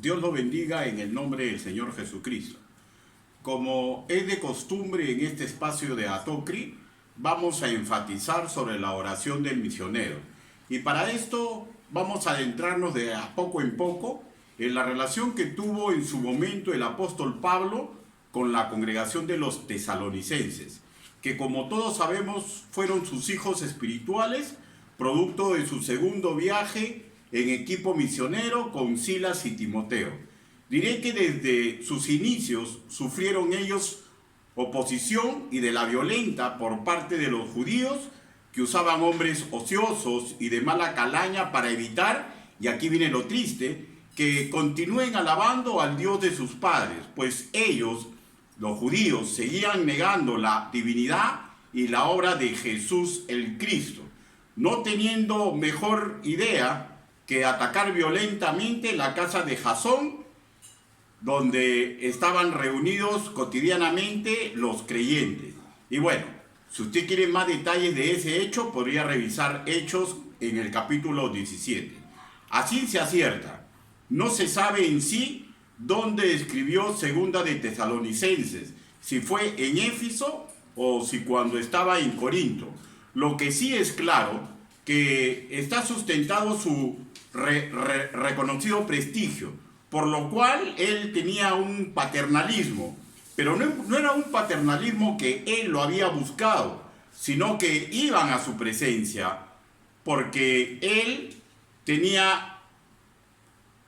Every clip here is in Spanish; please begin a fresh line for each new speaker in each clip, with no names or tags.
Dios lo bendiga en el nombre del Señor Jesucristo. Como es de costumbre en este espacio de Atocri, vamos a enfatizar sobre la oración del misionero. Y para esto vamos a adentrarnos de a poco en poco en la relación que tuvo en su momento el apóstol Pablo con la congregación de los tesalonicenses, que como todos sabemos fueron sus hijos espirituales, producto de su segundo viaje en equipo misionero con Silas y Timoteo. Diré que desde sus inicios sufrieron ellos oposición y de la violenta por parte de los judíos, que usaban hombres ociosos y de mala calaña para evitar, y aquí viene lo triste, que continúen alabando al Dios de sus padres, pues ellos, los judíos, seguían negando la divinidad y la obra de Jesús el Cristo, no teniendo mejor idea que atacar violentamente la casa de Jasón, donde estaban reunidos cotidianamente los creyentes. Y bueno, si usted quiere más detalles de ese hecho, podría revisar Hechos en el capítulo 17. A ciencia cierta, no se sabe en sí dónde escribió Segunda de Tesalonicenses, si fue en Éfeso o si cuando estaba en Corinto. Lo que sí es claro, que está sustentado su reconocido prestigio, por lo cual él tenía un paternalismo, pero no era un paternalismo que él lo había buscado, sino que iban a su presencia, porque él tenía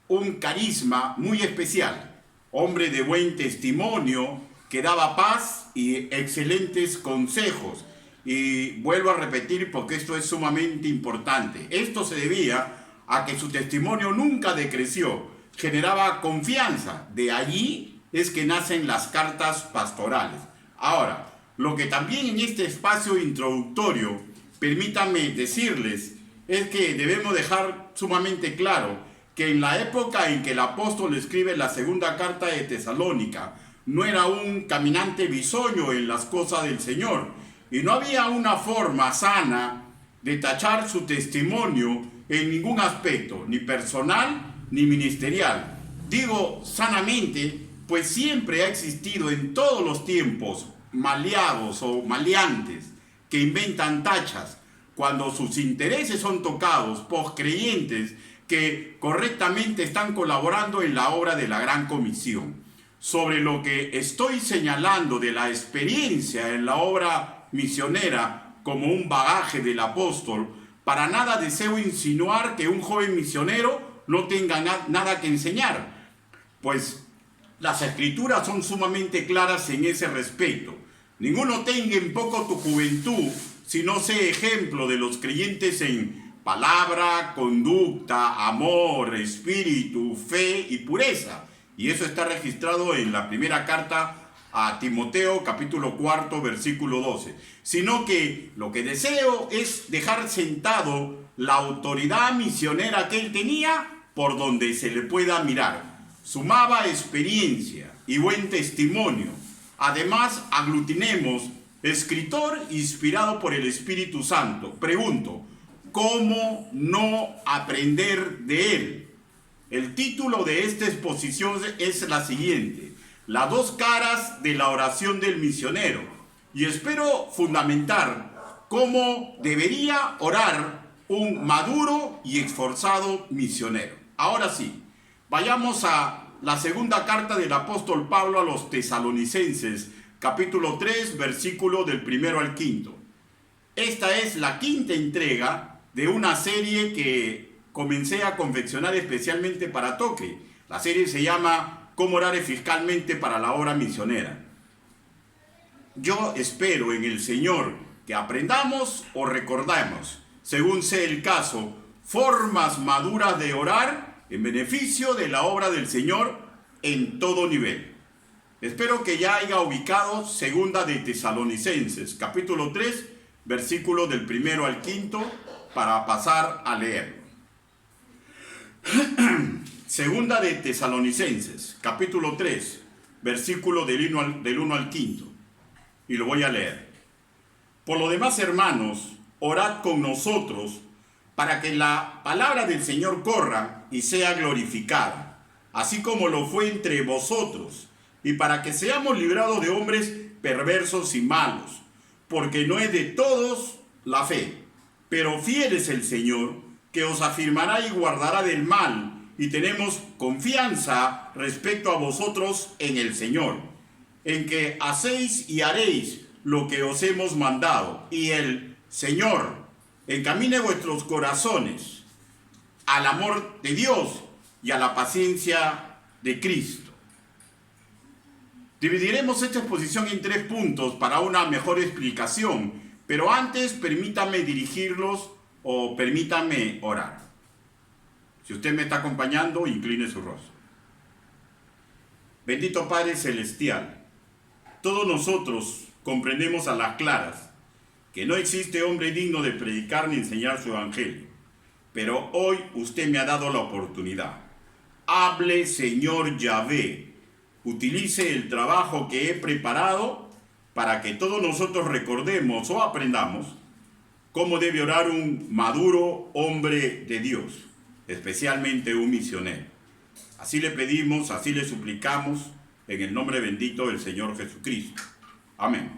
un carisma muy especial, hombre de buen testimonio, que daba paz y excelentes consejos. Y vuelvo a repetir porque esto es sumamente importante. Esto se debía a que su testimonio nunca decreció, generaba confianza. De allí es que nacen las cartas pastorales. Ahora, lo que también en este espacio introductorio, permítanme decirles, es que debemos dejar sumamente claro que en la época en que el apóstol escribe la segunda carta de Tesalónica, no era un caminante bisoño en las cosas del Señor, y no había una forma sana de tachar su testimonio en ningún aspecto, ni personal ni ministerial. Digo sanamente, pues siempre ha existido en todos los tiempos maleados o maleantes que inventan tachas cuando sus intereses son tocados por creyentes que correctamente están colaborando en la obra de la Gran Comisión. Sobre lo que estoy señalando de la experiencia en la obra misionera como un bagaje del apóstol, para nada deseo insinuar que un joven misionero no tenga nada que enseñar, pues las escrituras son sumamente claras en ese respecto. Ninguno tenga en poco tu juventud, si no sé ejemplo de los creyentes en palabra, conducta, amor, espíritu, fe y pureza. Y eso está registrado en la primera carta a Timoteo, capítulo 4, versículo 12. Sino que lo que deseo es dejar sentado la autoridad misionera que él tenía por donde se le pueda mirar. Sumaba experiencia y buen testimonio. Además, aglutinemos escritor inspirado por el Espíritu Santo. Pregunto, ¿cómo no aprender de él? El título de esta exposición es la siguiente: las dos caras de la oración del misionero. Y espero fundamentar cómo debería orar un maduro y esforzado misionero. Ahora sí, vayamos a la segunda carta del apóstol Pablo a los tesalonicenses, capítulo 3, versículo del 1 al 5. Esta es la quinta entrega de una serie que comencé a confeccionar especialmente para Toque. La serie se llama ¿Cómo orar eficazmente para la obra misionera? Yo espero en el Señor que aprendamos o recordemos, según sea el caso, formas maduras de orar en beneficio de la obra del Señor en todo nivel. Espero que ya haya ubicado Segunda de Tesalonicenses, capítulo 3, versículo del 1 al 5, para pasar a leerlo. Segunda de Tesalonicenses, capítulo 3, versículo del 1 al 5. Y lo voy a leer. Por lo demás, hermanos, orad con nosotros para que la palabra del Señor corra y sea glorificada, así como lo fue entre vosotros, y para que seamos librados de hombres perversos y malos, porque no es de todos la fe, pero fiel es el Señor, que os afirmará y guardará del mal, y tenemos confianza respecto a vosotros en el Señor, en que hacéis y haréis lo que os hemos mandado, y el Señor encamine vuestros corazones al amor de Dios y a la paciencia de Cristo. Dividiremos esta exposición en 3 puntos para una mejor explicación, pero antes permítame dirigirlos o permítame orar. Si usted me está acompañando, incline su rostro. Bendito Padre Celestial, todos nosotros comprendemos a las claras que no existe hombre digno de predicar ni enseñar su evangelio, pero hoy usted me ha dado la oportunidad. Hable, Señor Yahvé, utilice el trabajo que he preparado para que todos nosotros recordemos o aprendamos cómo debe orar un maduro hombre de Dios, especialmente un misionero. Así le pedimos, así le suplicamos, en el nombre bendito del Señor Jesucristo. Amén.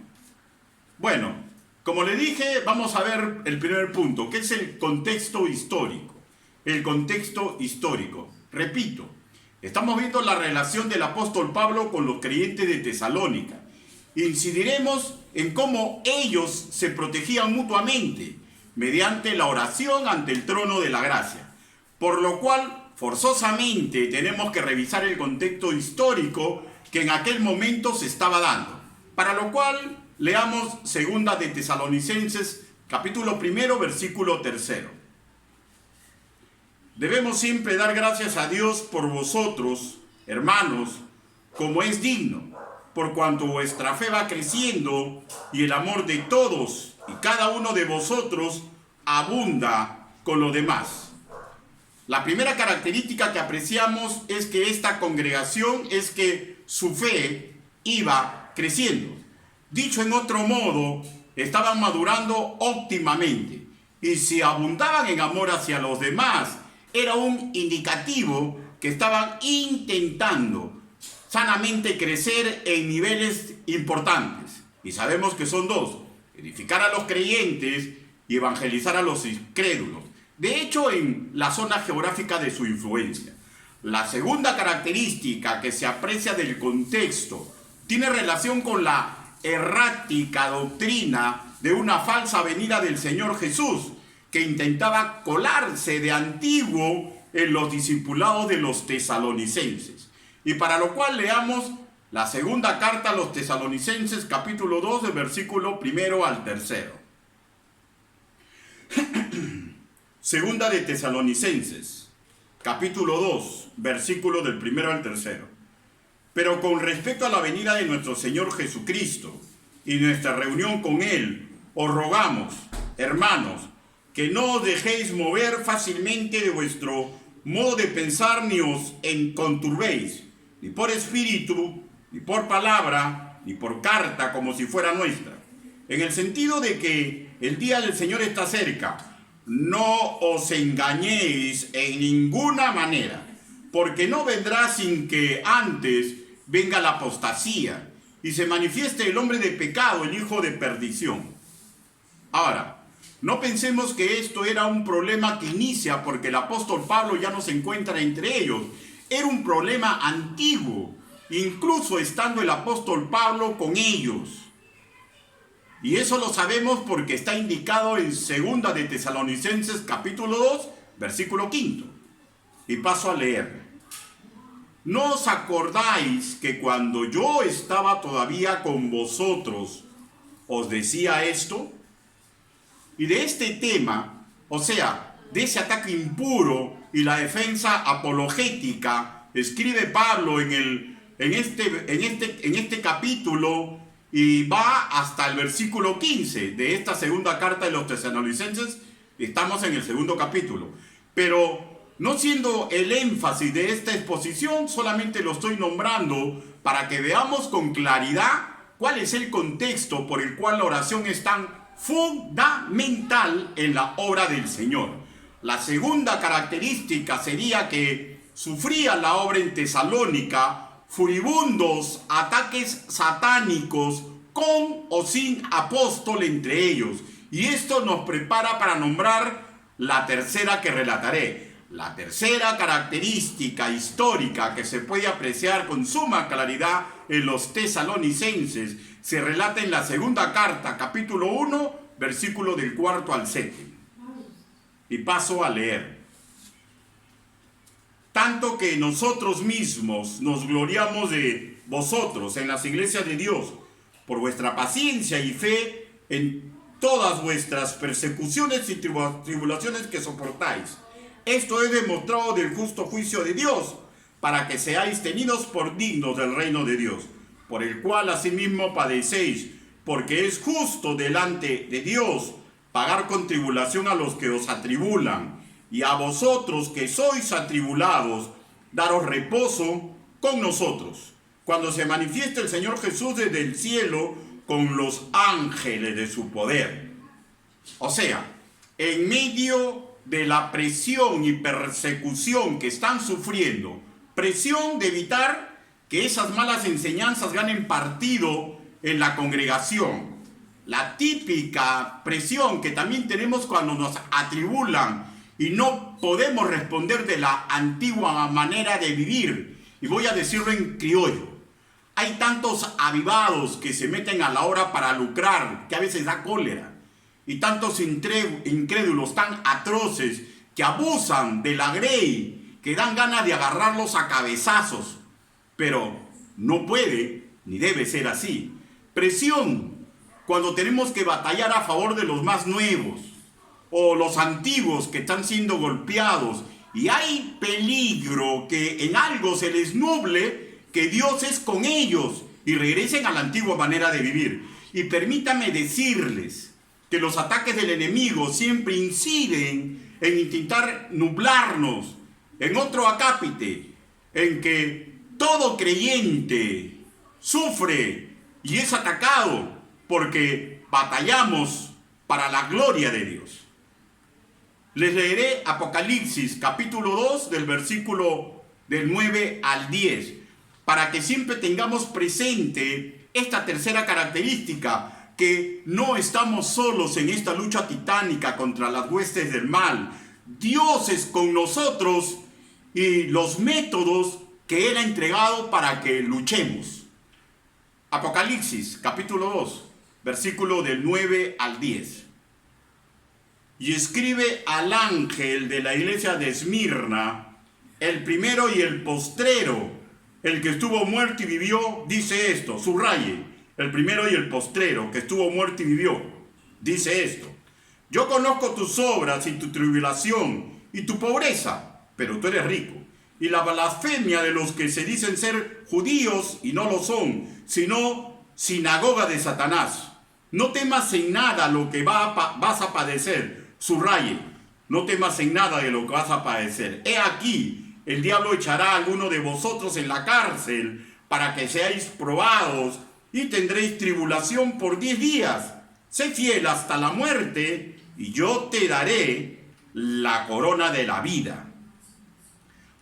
Bueno, como le dije, vamos a ver el primer punto, que es el contexto histórico. El contexto histórico. Repito, estamos viendo la relación del apóstol Pablo con los creyentes de Tesalónica. Incidiremos en cómo ellos se protegían mutuamente mediante la oración ante el trono de la gracia. Por lo cual, forzosamente, tenemos que revisar el contexto histórico que en aquel momento se estaba dando. Para lo cual, leamos 2 de Tesalonicenses, capítulo 1, versículo 3. Debemos siempre dar gracias a Dios por vosotros, hermanos, como es digno, por cuanto vuestra fe va creciendo y el amor de todos y cada uno de vosotros abunda con lo demás. La primera característica que apreciamos es que esta congregación es que su fe iba creciendo. Dicho en otro modo, estaban madurando óptimamente, y si abundaban en amor hacia los demás, era un indicativo que estaban intentando sanamente crecer en niveles importantes. Y sabemos que son 2, edificar a los creyentes y evangelizar a los incrédulos. De hecho, en la zona geográfica de su influencia. La segunda característica que se aprecia del contexto tiene relación con la errática doctrina de una falsa venida del Señor Jesús, que intentaba colarse de antiguo en los discipulados de los tesalonicenses. Y para lo cual leamos la segunda carta a los tesalonicenses, capítulo 2, del versículo 1 al 3. Segunda de Tesalonicenses, capítulo 2, versículo del 1 al 3. Pero con respecto a la venida de nuestro Señor Jesucristo y nuestra reunión con Él, os rogamos, hermanos, que no os dejéis mover fácilmente de vuestro modo de pensar, ni os conturbéis, ni por espíritu, ni por palabra, ni por carta, como si fuera nuestra. En el sentido de que el día del Señor está cerca. No os engañéis en ninguna manera, porque no vendrá sin que antes venga la apostasía y se manifieste el hombre de pecado, el hijo de perdición. Ahora, no pensemos que esto era un problema que inicia porque el apóstol Pablo ya no se encuentra entre ellos. Era un problema antiguo, incluso estando el apóstol Pablo con ellos. Y eso lo sabemos porque está indicado en 2 de Tesalonicenses, capítulo 2, versículo 5. Y paso a leer. ¿No os acordáis que cuando yo estaba todavía con vosotros os decía esto? Y de este tema, o sea, de ese ataque impuro y la defensa apologética, escribe Pablo en este capítulo y va hasta el versículo 15 de esta segunda carta de los tesalonicenses. Estamos en el segundo capítulo. Pero no siendo el énfasis de esta exposición, solamente lo estoy nombrando para que veamos con claridad cuál es el contexto por el cual la oración es tan fundamental en la obra del Señor. La segunda característica sería que sufrían la obra en Tesalónica furibundos ataques satánicos con o sin apóstol entre ellos. Y esto nos prepara para nombrar la tercera que relataré. La tercera característica histórica que se puede apreciar con suma claridad en los tesalonicenses se relata en la segunda carta, capítulo 1, versículo del 4 al 7. Y paso a leer. Tanto que nosotros mismos nos gloriamos de vosotros en las iglesias de Dios, por vuestra paciencia y fe en todas vuestras persecuciones y tribulaciones que soportáis. Esto es demostrado del justo juicio de Dios, para que seáis tenidos por dignos del reino de Dios, por el cual asimismo padecéis, porque es justo delante de Dios pagar con tribulación a los que os atribulan, y a vosotros que sois atribulados, daros reposo con nosotros, cuando se manifieste el Señor Jesús desde el cielo con los ángeles de su poder. O sea, en medio de la presión y persecución que están sufriendo, presión de evitar que esas malas enseñanzas ganen partido en la congregación, la típica presión que también tenemos cuando nos atribulan y no podemos responder de la antigua manera de vivir, y voy a decirlo en criollo. Hay tantos avivados que se meten a la obra para lucrar, que a veces da cólera, y tantos incrédulos tan atroces que abusan de la grey, que dan ganas de agarrarlos a cabezazos, pero no puede ni debe ser así. Presión cuando tenemos que batallar a favor de los más nuevos o los antiguos que están siendo golpeados, y hay peligro que en algo se les nuble que Dios es con ellos y regresen a la antigua manera de vivir. Y permítame decirles que los ataques del enemigo siempre inciden en intentar nublarnos en otro acápite, en que todo creyente sufre y es atacado porque batallamos para la gloria de Dios. Les leeré Apocalipsis capítulo 2 del versículo del 9 al 10, para que siempre tengamos presente esta tercera característica, que no estamos solos en esta lucha titánica contra las huestes del mal. Dios es con nosotros y los métodos que Él ha entregado para que luchemos. Apocalipsis capítulo 2, versículo del 9 al 10. Y escribe al ángel de la iglesia de Esmirna, el primero y el postrero, el que estuvo muerto y vivió, dice esto, subraye, el primero y el postrero, que estuvo muerto y vivió, dice esto: yo conozco tus obras y tu tribulación y tu pobreza, pero tú eres rico, y la blasfemia de los que se dicen ser judíos y no lo son, sino sinagoga de Satanás. No temas en nada lo que vas a padecer. Subraye, no temas en nada de lo que vas a padecer. He aquí, el diablo echará a alguno de vosotros en la cárcel para que seáis probados y tendréis tribulación por 10 días. Sé fiel hasta la muerte y yo te daré la corona de la vida.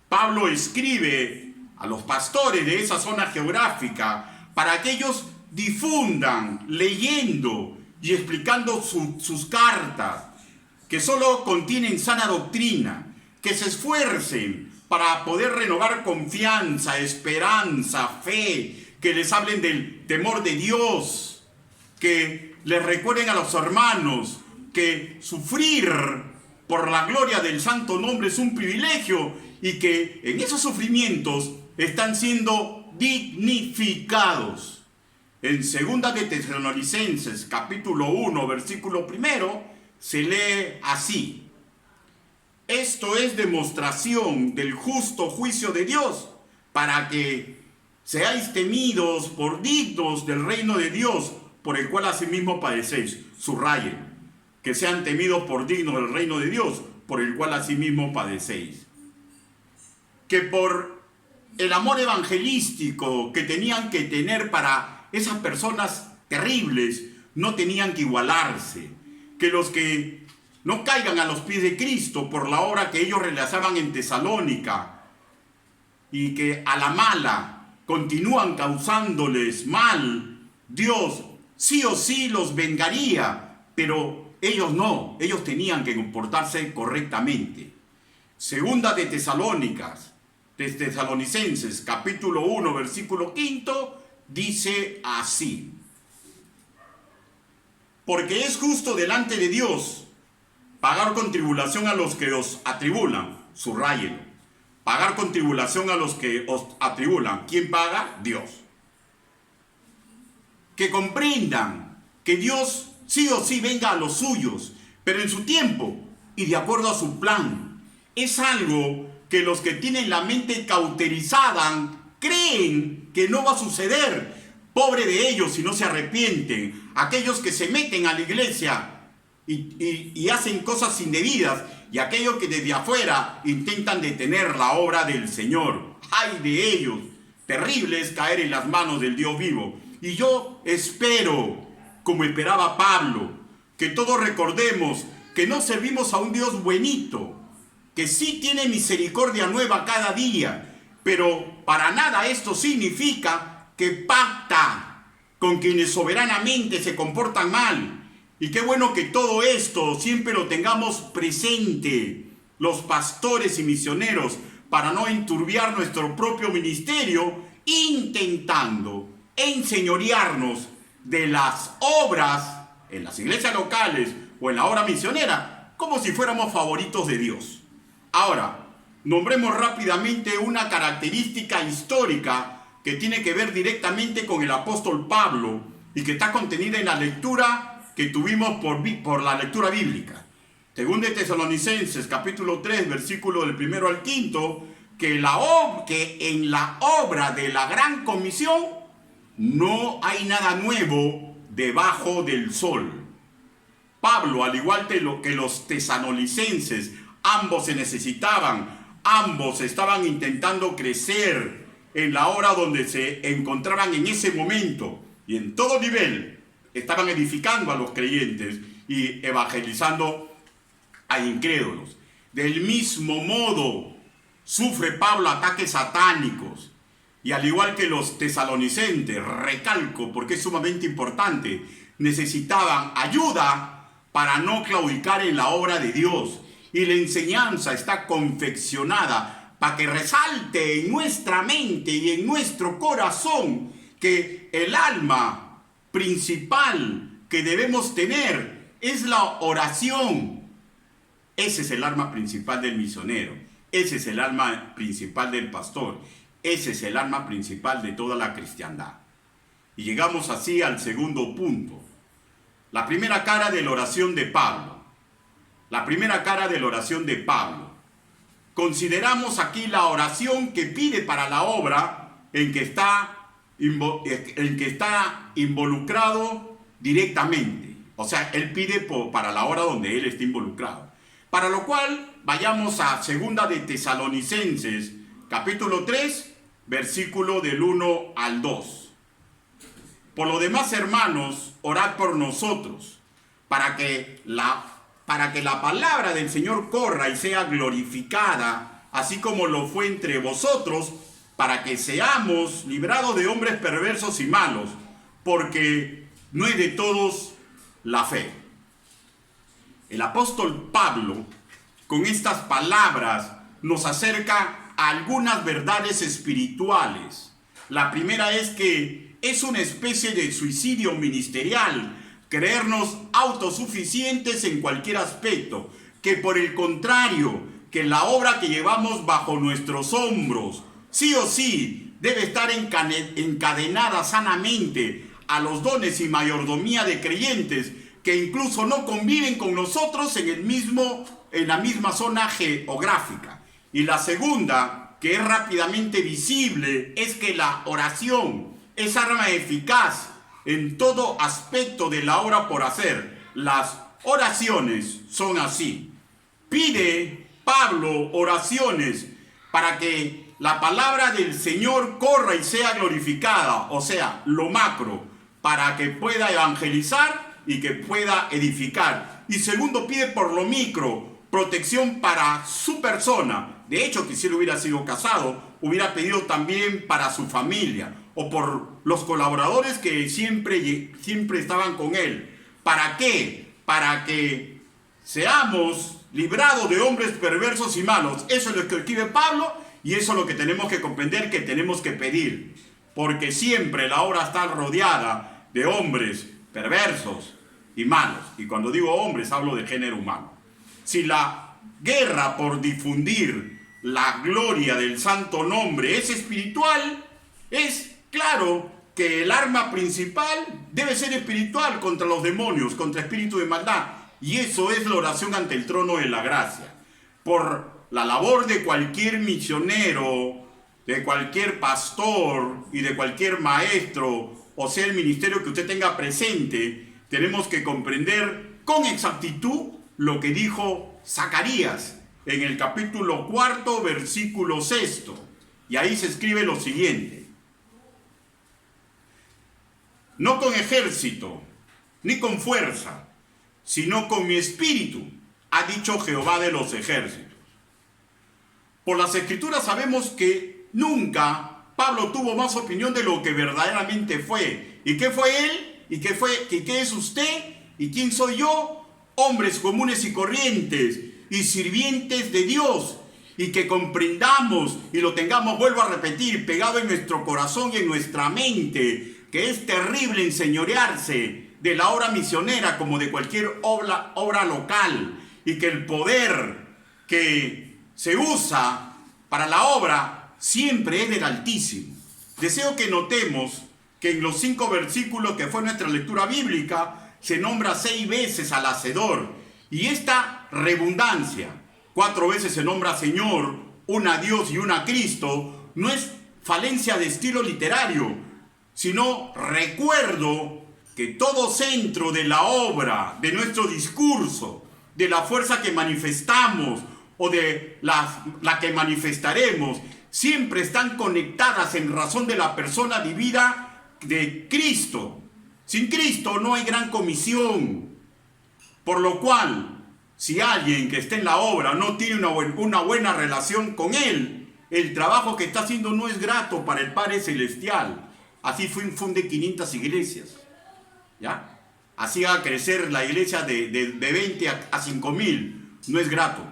Pablo escribe a los pastores de esa zona geográfica para que ellos difundan leyendo y explicando sus cartas, que solo contienen sana doctrina, que se esfuercen para poder renovar confianza, esperanza, fe, que les hablen del temor de Dios, que les recuerden a los hermanos que sufrir por la gloria del santo nombre es un privilegio y que en esos sufrimientos están siendo dignificados. En 2 de Tesalonicenses capítulo 1 versículo 1 se lee así: esto es demostración del justo juicio de Dios, para que seáis temidos por dignos del reino de Dios, por el cual asimismo padecéis. Subrayen, que sean temidos por dignos del reino de Dios, por el cual asimismo padecéis. Que por el amor evangelístico que tenían que tener para esas personas terribles, no tenían que igualarse. Que los que no caigan a los pies de Cristo por la obra que ellos realizaban en Tesalónica, y que a la mala continúan causándoles mal, Dios sí o sí los vengaría, pero ellos no, ellos tenían que comportarse correctamente. Segunda de Tesalonicenses, capítulo 1, versículo 5, dice así: porque es justo delante de Dios pagar con tribulación a los que os atribulan, subrayelo, pagar con tribulación a los que os atribulan. ¿Quién paga? Dios. Que comprendan que Dios sí o sí venga a los suyos, pero en su tiempo y de acuerdo a su plan. Es algo que los que tienen la mente cauterizada creen que no va a suceder. Pobre de ellos si no se arrepienten. Aquellos que se meten a la iglesia y hacen cosas indebidas, y aquellos que desde afuera intentan detener la obra del Señor. ¡Ay de ellos! Terrible es caer en las manos del Dios vivo. Y yo espero, como esperaba Pablo, que todos recordemos que no servimos a un Dios buenito, que sí tiene misericordia nueva cada día, pero para nada esto significa que pacta con quienes soberanamente se comportan mal. Y qué bueno que todo esto siempre lo tengamos presente, los pastores y misioneros, para no enturbiar nuestro propio ministerio, intentando enseñorearnos de las obras en las iglesias locales o en la obra misionera, como si fuéramos favoritos de Dios. Ahora, nombremos rápidamente una característica histórica que tiene que ver directamente con el apóstol Pablo y que está contenida en la lectura que tuvimos por la lectura bíblica. Según de Tesalonicenses, capítulo 3, versículo del 1 al 5, que en la obra de la gran comisión no hay nada nuevo debajo del sol. Pablo, al igual que los tesalonicenses, ambos se necesitaban, ambos estaban intentando crecer en la hora donde se encontraban en ese momento, y en todo nivel estaban edificando a los creyentes y evangelizando a incrédulos. Del mismo modo, sufre Pablo ataques satánicos, y al igual que los tesalonicenses, recalco porque es sumamente importante, necesitaban ayuda para no claudicar en la obra de Dios. Y la enseñanza está confeccionada para que resalte en nuestra mente y en nuestro corazón que el alma principal que debemos tener es la oración. Ese es el arma principal del misionero, ese es el arma principal del pastor, ese es el arma principal de toda la cristiandad. Y llegamos así al segundo punto, la primera cara de la oración de Pablo. La primera cara de la oración de Pablo. Consideramos aquí la oración que pide para la obra en que está involucrado directamente. O sea, él pide para la obra donde él está involucrado. Para lo cual, vayamos a segunda de Tesalonicenses, capítulo 3, versículo del 1 al 2. Por lo demás, hermanos, orad por nosotros, para que la palabra del Señor corra y sea glorificada, así como lo fue entre vosotros, para que seamos librados de hombres perversos y malos, porque no es de todos la fe. El apóstol Pablo, con estas palabras, nos acerca a algunas verdades espirituales. La primera es que es una especie de suicidio ministerial, creernos autosuficientes en cualquier aspecto, que por el contrario, que la obra que llevamos bajo nuestros hombros, sí o sí, debe estar encadenada sanamente a los dones y mayordomía de creyentes que incluso no conviven con nosotros en la misma zona geográfica. Y la segunda, que es rápidamente visible, es que la oración es arma eficaz en todo aspecto de la obra por hacer. Las oraciones son así. Pide Pablo oraciones para que la palabra del Señor corra y sea glorificada, o sea, lo macro, para que pueda evangelizar y que pueda edificar. Y segundo, pide por lo micro, protección para su persona, De hecho, que si él hubiera sido casado, hubiera pedido también para su familia o por los colaboradores que siempre estaban con él. ¿Para qué? Para que seamos librados de hombres perversos y malos. Eso es lo que escribe Pablo y eso es lo que tenemos que comprender, que tenemos que pedir. Porque siempre la obra está rodeada de hombres perversos y malos. Y cuando digo hombres, hablo de género humano. Si la guerra por difundir la gloria del santo nombre es espiritual, es claro que el arma principal debe ser espiritual contra los demonios, contra espíritus de maldad. Y eso es la oración ante el trono de la gracia. Por la labor de cualquier misionero, de cualquier pastor y de cualquier maestro, o sea, el ministerio que usted tenga presente, tenemos que comprender con exactitud lo que dijo Zacarías en el capítulo 4, versículo 6. Y ahí se escribe lo siguiente: no con ejército, ni con fuerza, sino con mi espíritu, ha dicho Jehová de los ejércitos. Por las Escrituras sabemos que nunca Pablo tuvo más opinión de lo que verdaderamente fue. ¿Y qué fue él? ¿Y qué es usted? ¿Y quién soy yo? Hombres comunes y corrientes y sirvientes de Dios. Y que comprendamos y lo tengamos, vuelvo a repetir, pegado en nuestro corazón y en nuestra mente, que es terrible enseñorearse de la obra misionera como de cualquier obra local, y que el poder que se usa para la obra siempre es del Altísimo. Deseo que notemos que en los 5 versículos que fue nuestra lectura bíblica se nombra 6 veces al Hacedor, y esta redundancia, 4 veces se nombra Señor, una Dios y una Cristo, no es falencia de estilo literario, sino recuerdo que todo centro de la obra, de nuestro discurso, de la fuerza que manifestamos o de la que manifestaremos, siempre están conectadas en razón de la persona vivida de Cristo. Sin Cristo no hay gran comisión, por lo cual, si alguien que esté en la obra no tiene una buena relación con Él, el trabajo que está haciendo no es grato para el Padre Celestial. Así funde 500 iglesias, ¿ya? Así haga crecer la iglesia de 20 a 5,000. No es grato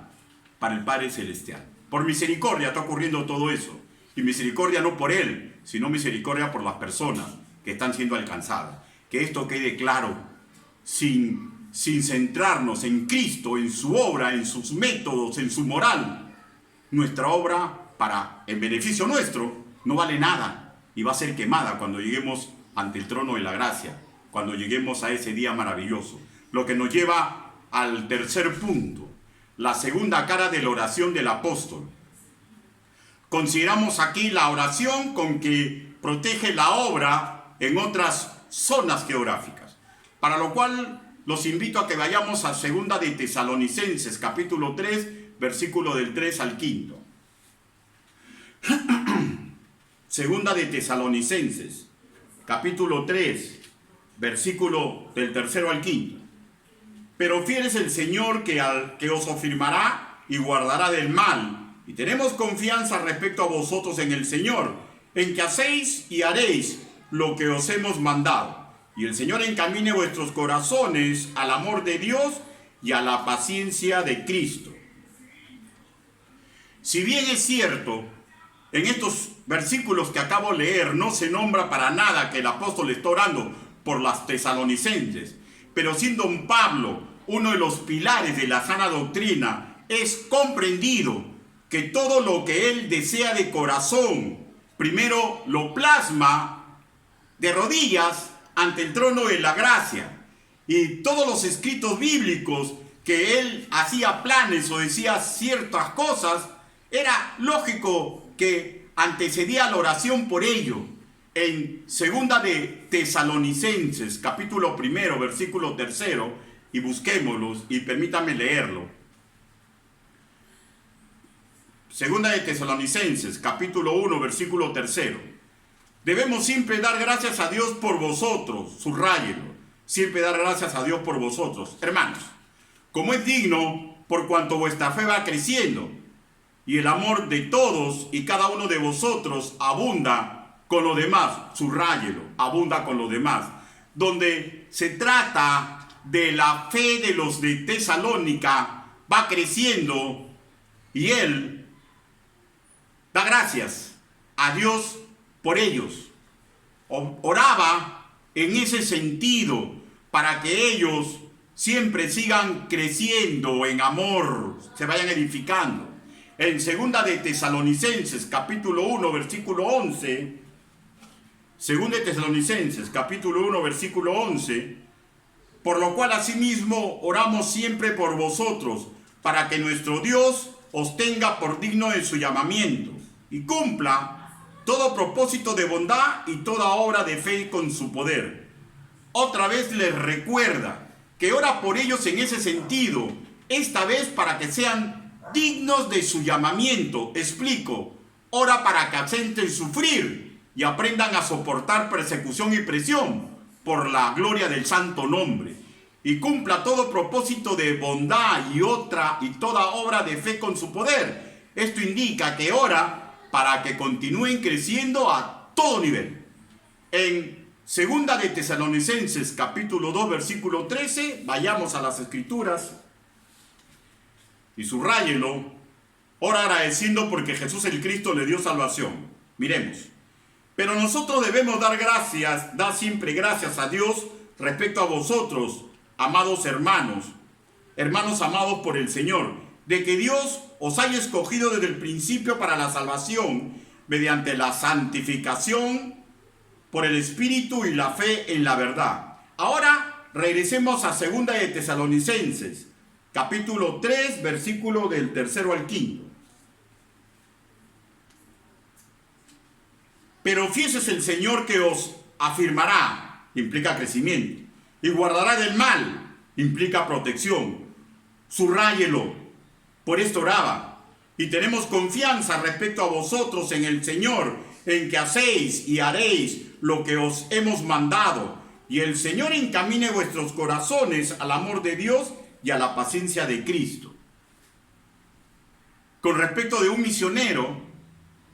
para el Padre Celestial. Por misericordia está ocurriendo todo eso. Y misericordia no por Él, sino misericordia por las personas que están siendo alcanzadas. Que esto quede claro, sin centrarnos en Cristo, en su obra, en sus métodos, en su moral. Nuestra obra, en beneficio nuestro, no vale nada. Y va a ser quemada cuando lleguemos ante el trono de la gracia, cuando lleguemos a ese día maravilloso. Lo que nos lleva al tercer punto, la segunda cara de la oración del apóstol. Consideramos aquí la oración con que protege la obra en otras zonas geográficas, para lo cual los invito a que vayamos a 2 de Tesalonicenses, capítulo 3, versículo del 3 al 5. Segunda de Tesalonicenses, capítulo 3, versículo del 3 al 5. Pero fiel es el Señor que os afirmará y guardará del mal. Y tenemos confianza respecto a vosotros en el Señor, en que hacéis y haréis lo que os hemos mandado. Y el Señor encamine vuestros corazones al amor de Dios y a la paciencia de Cristo. Si bien es cierto, en estos versículos que acabo de leer no se nombra para nada que el apóstol está orando por las tesalonicenses, pero siendo Pablo uno de los pilares de la sana doctrina, es comprendido que todo lo que él desea de corazón, primero lo plasma de rodillas ante el trono de la gracia. Y todos los escritos bíblicos que él hacía planes o decía ciertas cosas, era lógico que antecedía la oración por ello. En 2 de Tesalonicenses, capítulo 1, versículo 3, y busquémoslos y permítame leerlo. 2 de Tesalonicenses, capítulo 1, versículo 3. Debemos siempre dar gracias a Dios por vosotros, subráyenlo, siempre dar gracias a Dios por vosotros, hermanos, como es digno, por cuanto vuestra fe va creciendo, y el amor de todos y cada uno de vosotros abunda con lo demás. Subráyelo, abunda con lo demás. Donde se trata de la fe de los de Tesalónica, va creciendo y él da gracias a Dios por ellos. Oraba en ese sentido para que ellos siempre sigan creciendo en amor, se vayan edificando. En 2 de Tesalonicenses, capítulo 1, versículo 11, 2 de Tesalonicenses, capítulo 1, versículo 11, por lo cual asimismo oramos siempre por vosotros, para que nuestro Dios os tenga por digno de su llamamiento, y cumpla todo propósito de bondad y toda obra de fe con su poder. Otra vez les recuerda que ora por ellos en ese sentido, esta vez para que sean dignos de su llamamiento. Explico, ora para que acepten sufrir y aprendan a soportar persecución y presión por la gloria del santo nombre, y cumpla todo propósito de bondad y toda obra de fe con su poder. Esto indica que ora para que continúen creciendo a todo nivel. En 2 de Tesalonicenses, capítulo 2, versículo 13, vayamos a las Escrituras y subráyenlo. Ora agradeciendo porque Jesús el Cristo le dio salvación. Miremos. Pero nosotros debemos dar siempre gracias a Dios respecto a vosotros, amados hermanos amados por el Señor, de que Dios os haya escogido desde el principio para la salvación, mediante la santificación por el Espíritu y la fe en la verdad. Ahora regresemos a 2 de Tesalonicenses, capítulo 3, versículo del 3 al 5. Pero fiel es el Señor que os afirmará, implica crecimiento, y guardará del mal, implica protección. Subráyelo, por esto oraba, y tenemos confianza respecto a vosotros en el Señor, en que hacéis y haréis lo que os hemos mandado, y el Señor encamine vuestros corazones al amor de Dios y a la paciencia de Cristo. Con respecto de un misionero,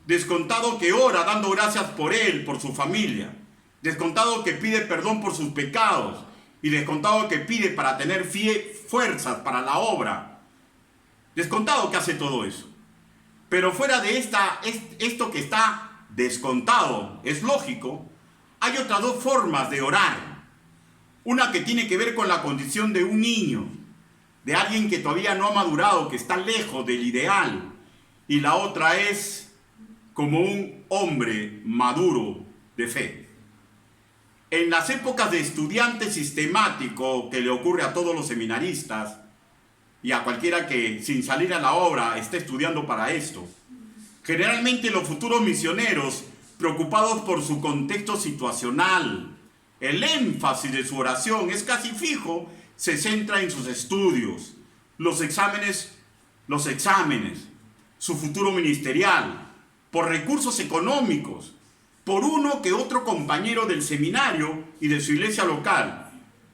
descontado que ora dando gracias por él, por su familia, descontado que pide perdón por sus pecados, y descontado que pide para tener fuerzas para la obra, descontado que hace todo eso. Pero fuera de esto que está descontado, es lógico, hay otras dos formas de orar. Una que tiene que ver con la condición de un niño, de alguien que todavía no ha madurado, que está lejos del ideal. Y la otra es como un hombre maduro de fe. En las épocas de estudiante sistemático que le ocurre a todos los seminaristas y a cualquiera que sin salir a la obra esté estudiando para esto, generalmente los futuros misioneros, preocupados por su contexto situacional, el énfasis de su oración es casi fijo, se centra en sus estudios, los exámenes, su futuro ministerial, por recursos económicos, por uno que otro compañero del seminario y de su iglesia local.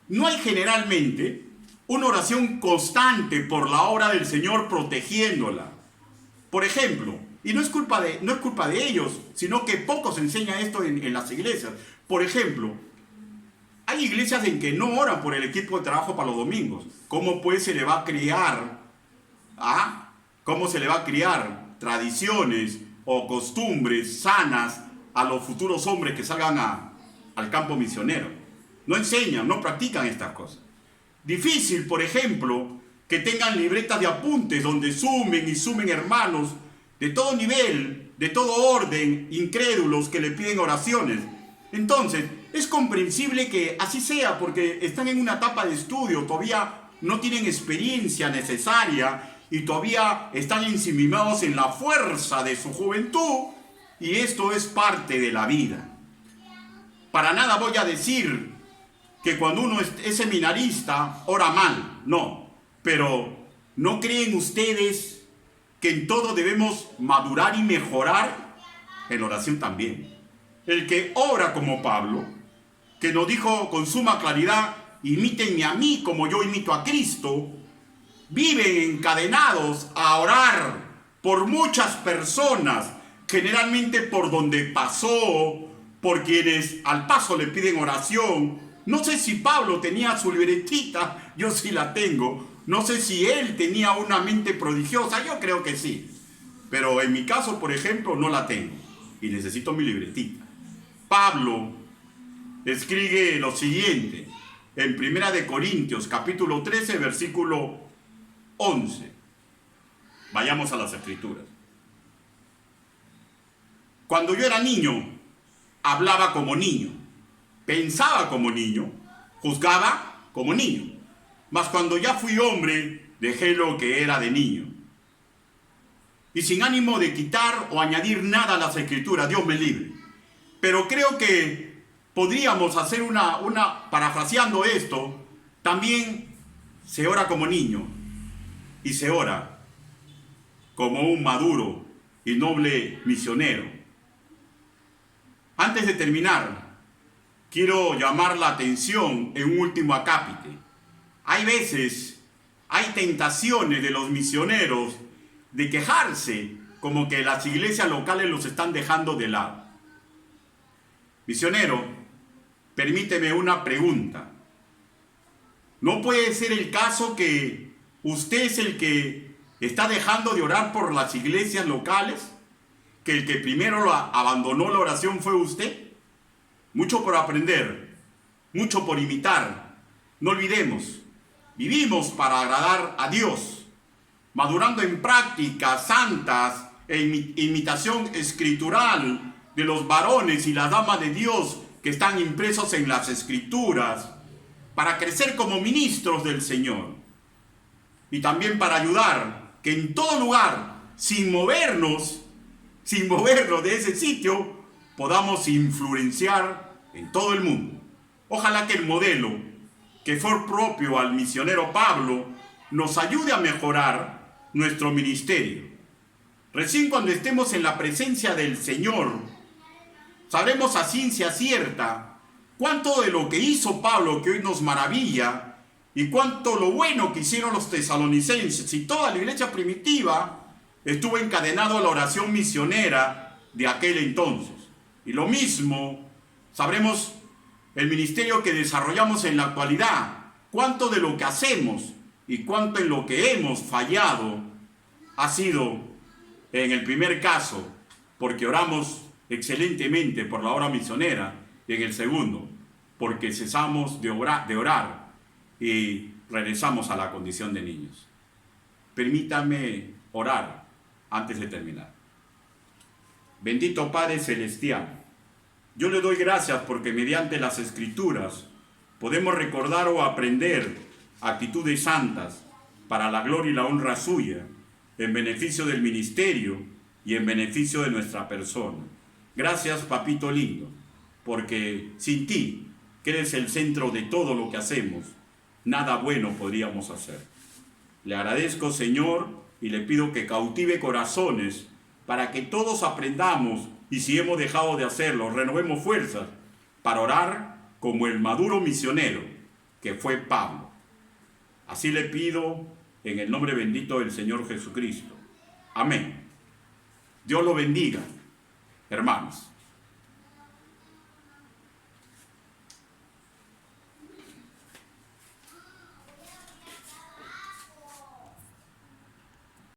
No hay generalmente una oración constante por la obra del Señor protegiéndola. Por ejemplo, y no es culpa de ellos, sino que poco se enseña esto en las iglesias. Por ejemplo, hay iglesias en que no oran por el equipo de trabajo para los domingos. ¿Cómo pues se le va a criar? ¿Cómo se le va a criar tradiciones o costumbres sanas a los futuros hombres que salgan al campo misionero? No enseñan, no practican estas cosas. Difícil, por ejemplo, que tengan libretas de apuntes donde sumen hermanos de todo nivel, de todo orden, incrédulos que le piden oraciones. Entonces, es comprensible que así sea, porque están en una etapa de estudio, todavía no tienen experiencia necesaria y todavía están ensimismados en la fuerza de su juventud, y esto es parte de la vida. Para nada voy a decir que cuando uno es seminarista ora mal, no, pero ¿no creen ustedes que en todo debemos madurar y mejorar? En oración también. El que ora como Pablo, que nos dijo con suma claridad, imítenme a mí como yo imito a Cristo, viven encadenados a orar por muchas personas, generalmente por donde pasó, por quienes al paso le piden oración. No sé si Pablo tenía su libretita, yo sí la tengo. No sé si él tenía una mente prodigiosa, yo creo que sí. Pero en mi caso, por ejemplo, no la tengo y necesito mi libretita. Pablo escribe lo siguiente en 1 Corintios capítulo 13, versículo 11. Vayamos a las escrituras. Cuando yo era niño, hablaba como niño, pensaba como niño, juzgaba como niño. Mas cuando ya fui hombre, dejé lo que era de niño. Y sin ánimo de quitar o añadir nada a las escrituras, Dios me libre. Pero creo que podríamos hacer parafraseando esto, también se ora como niño y se ora como un maduro y noble misionero. Antes de terminar, quiero llamar la atención en un último acápite. Hay veces, hay tentaciones de los misioneros de quejarse como que las iglesias locales los están dejando de lado. Misionero, permíteme una pregunta. ¿No puede ser el caso que usted es el que está dejando de orar por las iglesias locales? ¿Que el que primero abandonó la oración fue usted? Mucho por aprender, mucho por imitar. No olvidemos, vivimos para agradar a Dios, madurando en prácticas santas e imitación escritural de los varones y las damas de Dios que están impresos en las escrituras, para crecer como ministros del Señor y también para ayudar que en todo lugar, sin movernos de ese sitio, podamos influenciar en todo el mundo. Ojalá que el modelo que fue propio al misionero Pablo nos ayude a mejorar nuestro ministerio. Recién cuando estemos en la presencia del Señor, sabremos a ciencia cierta cuánto de lo que hizo Pablo, que hoy nos maravilla, y cuánto lo bueno que hicieron los tesalonicenses y toda la iglesia primitiva estuvo encadenado a la oración misionera de aquel entonces. Y lo mismo sabremos el ministerio que desarrollamos en la actualidad, cuánto de lo que hacemos y cuánto en lo que hemos fallado ha sido, en el primer caso, porque oramos excelentemente por la obra misionera, y en el segundo, porque cesamos de orar y regresamos a la condición de niños. Permítame orar antes de terminar. Bendito Padre Celestial, yo le doy gracias porque mediante las Escrituras podemos recordar o aprender actitudes santas para la gloria y la honra suya, en beneficio del ministerio y en beneficio de nuestra persona. Gracias, papito lindo, porque sin ti, que eres el centro de todo lo que hacemos, nada bueno podríamos hacer. Le agradezco, Señor, y le pido que cautive corazones para que todos aprendamos, y si hemos dejado de hacerlo, renovemos fuerzas para orar como el maduro misionero que fue Pablo. Así le pido en el nombre bendito del Señor Jesucristo. Amén. Dios lo bendiga, hermanos.